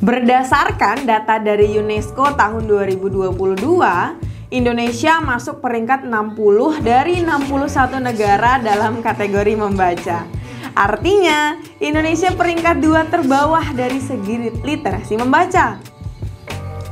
Berdasarkan data dari UNESCO tahun 2022, Indonesia masuk peringkat 60 dari 61 negara dalam kategori membaca. Artinya, Indonesia peringkat 2 terbawah dari segi literasi membaca.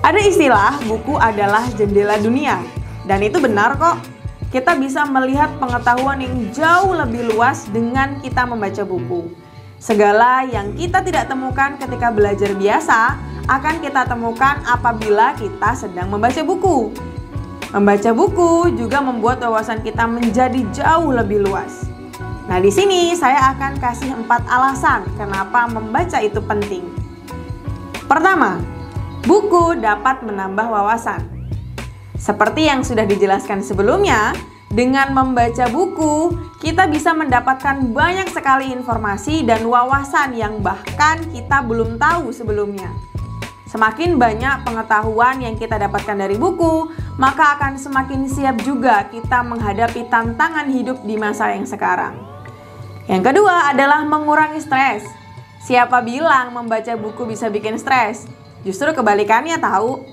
Ada istilah buku adalah jendela dunia, dan itu benar kok. Kita bisa melihat pengetahuan yang jauh lebih luas dengan kita membaca buku. Segala yang kita tidak temukan ketika belajar biasa akan kita temukan apabila kita sedang membaca buku. Membaca buku juga membuat wawasan kita menjadi jauh lebih luas. Nah, di sini saya akan kasih 4 alasan kenapa membaca itu penting. Pertama, buku dapat menambah wawasan. Seperti yang sudah dijelaskan sebelumnya, dengan membaca buku, kita bisa mendapatkan banyak sekali informasi dan wawasan yang bahkan kita belum tahu sebelumnya. Semakin banyak pengetahuan yang kita dapatkan dari buku, maka akan semakin siap juga kita menghadapi tantangan hidup di masa yang sekarang. Yang kedua adalah mengurangi stres. Siapa bilang membaca buku bisa bikin stres? Justru kebalikannya tahu.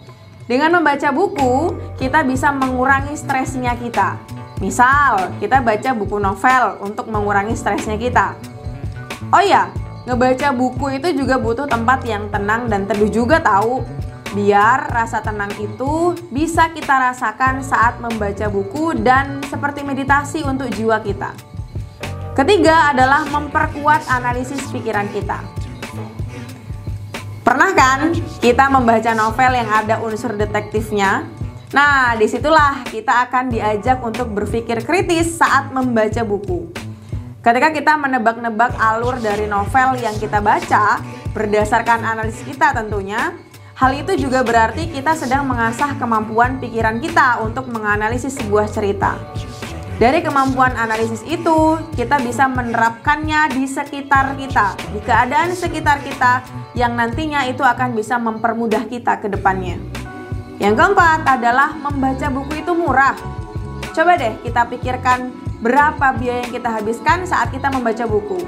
Dengan membaca buku, kita bisa mengurangi stresnya kita. Misal, kita baca buku novel untuk mengurangi stresnya kita. Oh ya, ngebaca buku itu juga butuh tempat yang tenang dan teduh juga tahu. Biar rasa tenang itu bisa kita rasakan saat membaca buku dan seperti meditasi untuk jiwa kita. Ketiga adalah memperkuat analisis pikiran kita. Pernah kan kita membaca novel yang ada unsur detektifnya? Nah, disitulah kita akan diajak untuk berpikir kritis saat membaca buku. Ketika kita menebak-nebak alur dari novel yang kita baca, berdasarkan analisis kita tentunya, hal itu juga berarti kita sedang mengasah kemampuan pikiran kita untuk menganalisis sebuah cerita. Dari kemampuan analisis itu, kita bisa menerapkannya di sekitar kita, di keadaan sekitar kita yang nantinya itu akan bisa mempermudah kita ke depannya. Yang keempat adalah membaca buku itu murah. Coba deh kita pikirkan berapa biaya yang kita habiskan saat kita membaca buku.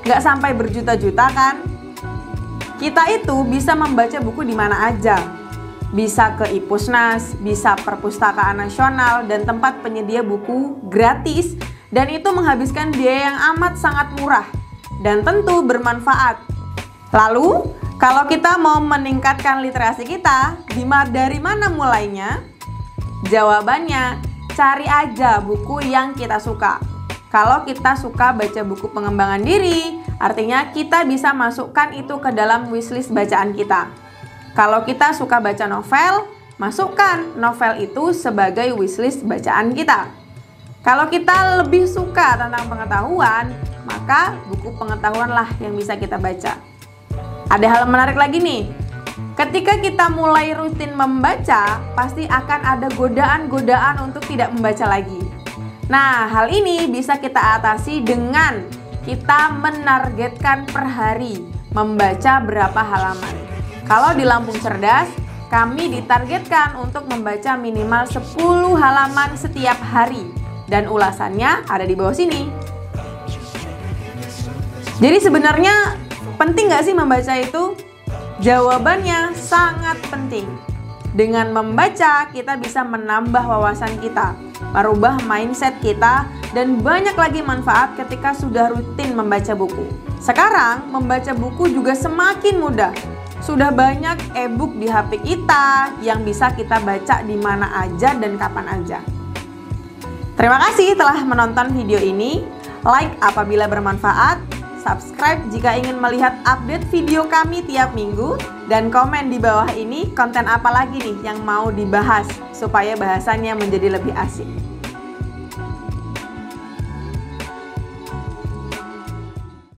Nggak sampai berjuta-juta kan? Kita itu bisa membaca buku di mana aja. Bisa ke Ipusnas, bisa Perpustakaan Nasional, dan tempat penyedia buku gratis. Dan itu menghabiskan biaya yang amat sangat murah dan tentu bermanfaat. Lalu, kalau kita mau meningkatkan literasi kita, dari mana mulainya? Jawabannya, cari aja buku yang kita suka. Kalau kita suka baca buku pengembangan diri, artinya kita bisa masukkan itu ke dalam wishlist bacaan kita. Kalau kita suka baca novel, masukkan novel itu sebagai wishlist bacaan kita. Kalau kita lebih suka tentang pengetahuan, maka buku pengetahuanlah yang bisa kita baca. Ada hal menarik lagi nih. Ketika kita mulai rutin membaca, pasti akan ada godaan-godaan untuk tidak membaca lagi. Nah, hal ini bisa kita atasi dengan kita menargetkan per hari membaca berapa halaman. Kalau di Lampung Cerdas, kami ditargetkan untuk membaca minimal 10 halaman setiap hari. Dan ulasannya ada di bawah sini. Jadi sebenarnya penting nggak sih membaca itu? Jawabannya sangat penting. Dengan membaca, kita bisa menambah wawasan kita, merubah mindset kita, dan banyak lagi manfaat ketika sudah rutin membaca buku. Sekarang, membaca buku juga semakin mudah. Sudah banyak e-book di HP kita yang bisa kita baca di mana aja dan kapan aja. Terima kasih telah menonton video ini. Like apabila bermanfaat. Subscribe jika ingin melihat update video kami tiap minggu, dan komen di bawah ini konten apa lagi nih yang mau dibahas supaya bahasannya menjadi lebih asik.